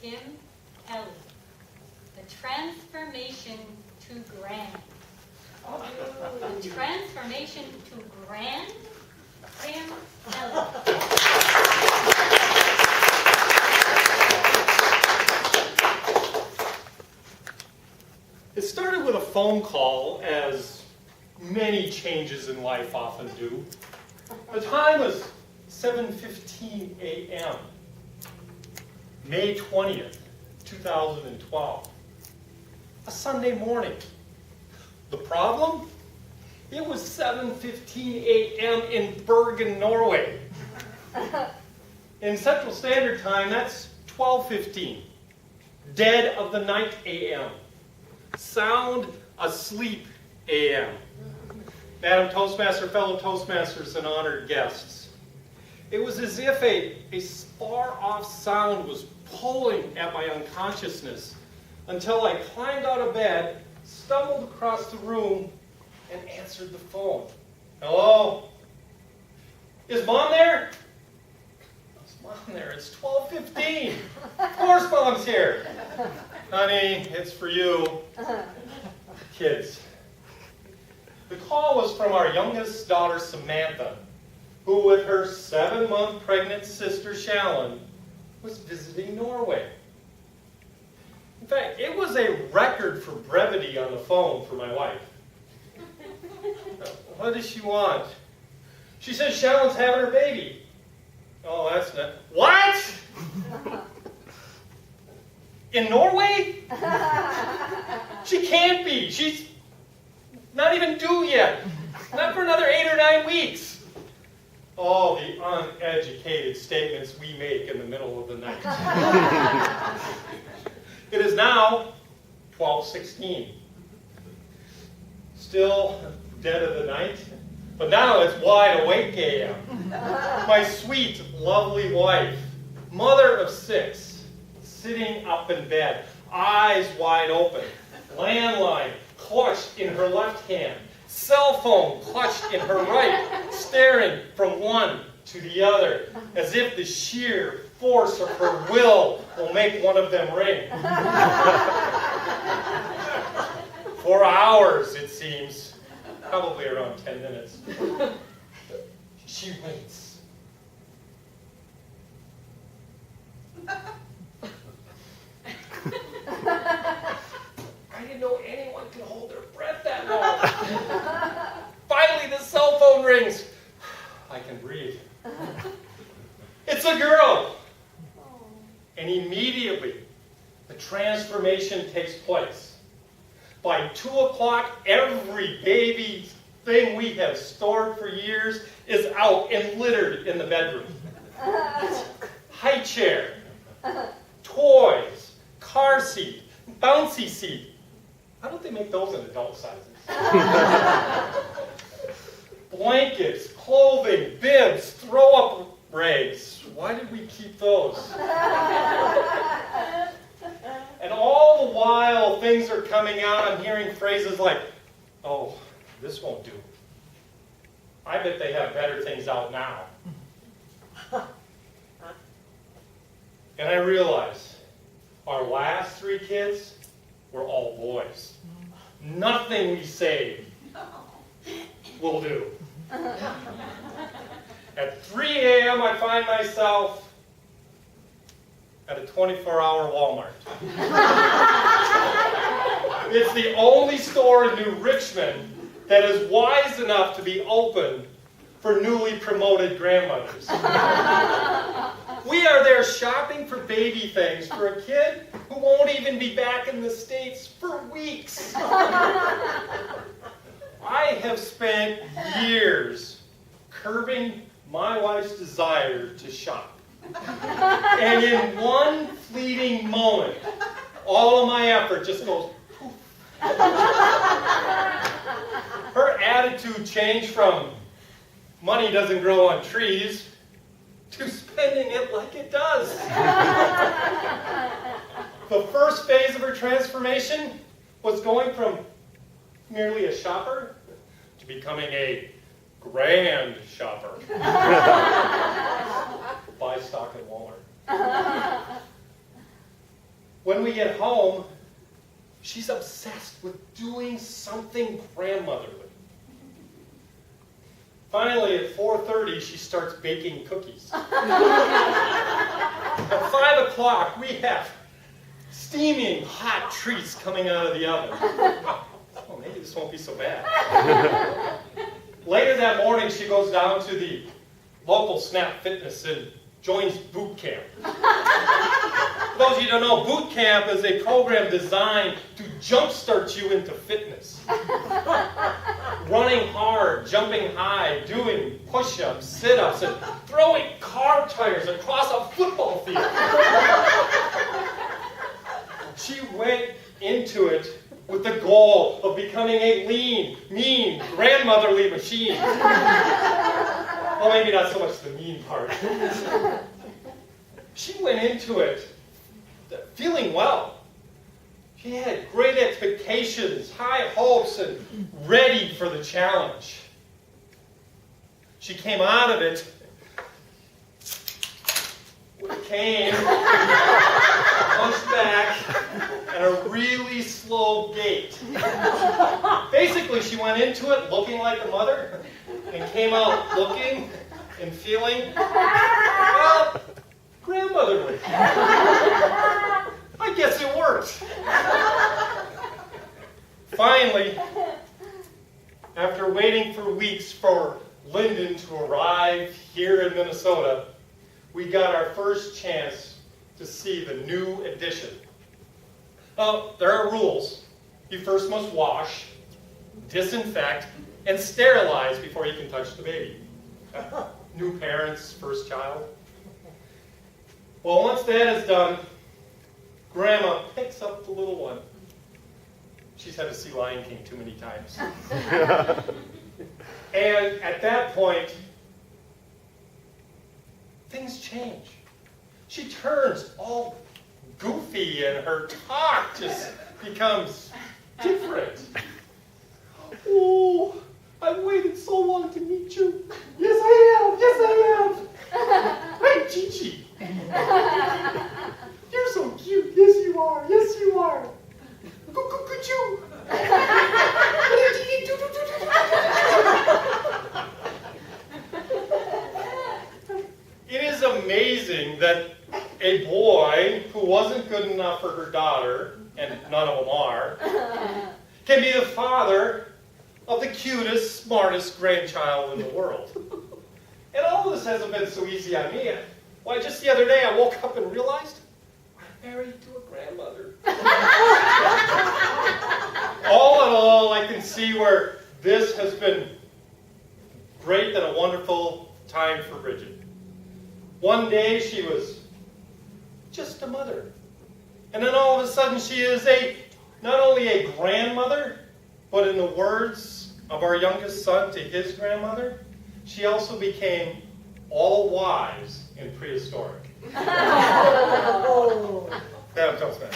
Tim Kelly. The transformation to grand. The transformation to grand, Tim Kelly. It started with a phone call, as many changes in life often do. The time was 7:15 a.m., May 20th, 2012. A Sunday morning. The problem? It was 7:15 a.m. in Bergen, Norway. In Central Standard Time, that's 12:15. Dead of the night a.m. Sound asleep a.m. Madam Toastmaster, fellow Toastmasters, and honored guests. It was as if a far-off sound was pulling at my unconsciousness until I climbed out of bed, stumbled across the room, and answered the phone. Hello? Is Mom there? Is Mom there? It's 12:15. Of course Mom's here. Honey, it's for you. Kids. The call was from our youngest daughter, Samantha, who with her 7-month pregnant sister, Shallon, was visiting Norway. In fact, it was a record for brevity on the phone for my wife. What does she want? She says Shallon's having her baby. Oh, that's not... What? In Norway? She can't be. She's not even due yet. Not for another 8 or 9 weeks. Oh, the uneducated statements we make in the middle of the night. It is now 12:16. Still dead of the night, but now it's wide awake a.m. My sweet, lovely wife, mother of 6, sitting up in bed, eyes wide open, landline clutched in her left hand, cell phone clutched in her right, staring from one to the other, as if the sheer force of her will make one of them ring. For hours, it seems, probably around 10 minutes. She waits. I didn't know anyone could hold their breath that long. Finally, the cell phone rings. I can breathe. It's a girl. And immediately, the transformation takes place. By 2 o'clock, every baby thing we have stored for years is out and littered in the bedroom. High chair, toys, car seat, bouncy seat. Why don't they make those in adult sizes? Blankets, clothing, bibs, throw-up rags. Why did we keep those? And all the while things are coming out, I'm hearing phrases like, oh, this won't do. I bet they have better things out now. And I realize our last 3 kids were all boys. Nothing we say will do. At 3 a.m. I find myself at a 24-hour Walmart. It's the only store in New Richmond that is wise enough to be open for newly promoted grandmothers. We are there shopping for baby things for a kid who won't even be back in the States for weeks. I have spent years curbing my wife's desire to shop. And in one fleeting moment, all of my effort just goes poof. Her attitude changed from money doesn't grow on trees to spending it like it does. The first phase of her transformation was going from merely a shopper to becoming a grand shopper. Buy stock at Walmart. when we get home, she's obsessed with doing something grandmotherly. Finally, at 4:30, she starts baking cookies. At 5 o'clock, we have steaming hot treats coming out of the oven. Oh, maybe this won't be so bad. Later that morning, she goes down to the local Snap Fitness and joins boot camp. For those of you who don't know, boot camp is a program designed to jumpstart you into fitness. Running hard, jumping high, doing push-ups, sit-ups, and throwing car tires across a football field. She went into it with the goal of becoming a lean, mean, grandmotherly machine. Well, maybe not so much the mean part. She went into it feeling well. She had great expectations, high hopes, and ready for the challenge. She came out of it with a cane, hunchback, and a really slow gait. Basically, she went into it looking like a mother and came out looking and feeling, well, grandmotherly. I guess it worked. Finally, after waiting for weeks for Lyndon to arrive here in Minnesota, we got our first chance to see the new addition. There are rules. You first must wash, disinfect, and sterilize before you can touch the baby. New parents, first child. Well, once that is done, Grandma picks up the little one. She's had to see Lion King too many times. And at that point, things change. She turns all goofy and her talk just becomes different. Oh, I've waited so long to meet you. Yes, I have. Yes, I have. Hi, Gigi. You're so cute. Yes, you are. Yes, you are. Cuckoo. It is amazing that a boy who wasn't good enough for her daughter, and none of them are, can be the father of the cutest, smartest grandchild in the world. And all of this hasn't been so easy on me. Why, just the other day I woke up and realized I'm married to a grandmother. All in all, I can see where this has been great and a wonderful time for Bridget. One day she was just a mother. And then all of a sudden she is not only a grandmother, but in the words of our youngest son to his grandmother, she also became all wise and prehistoric. Oh. Adam Toastman.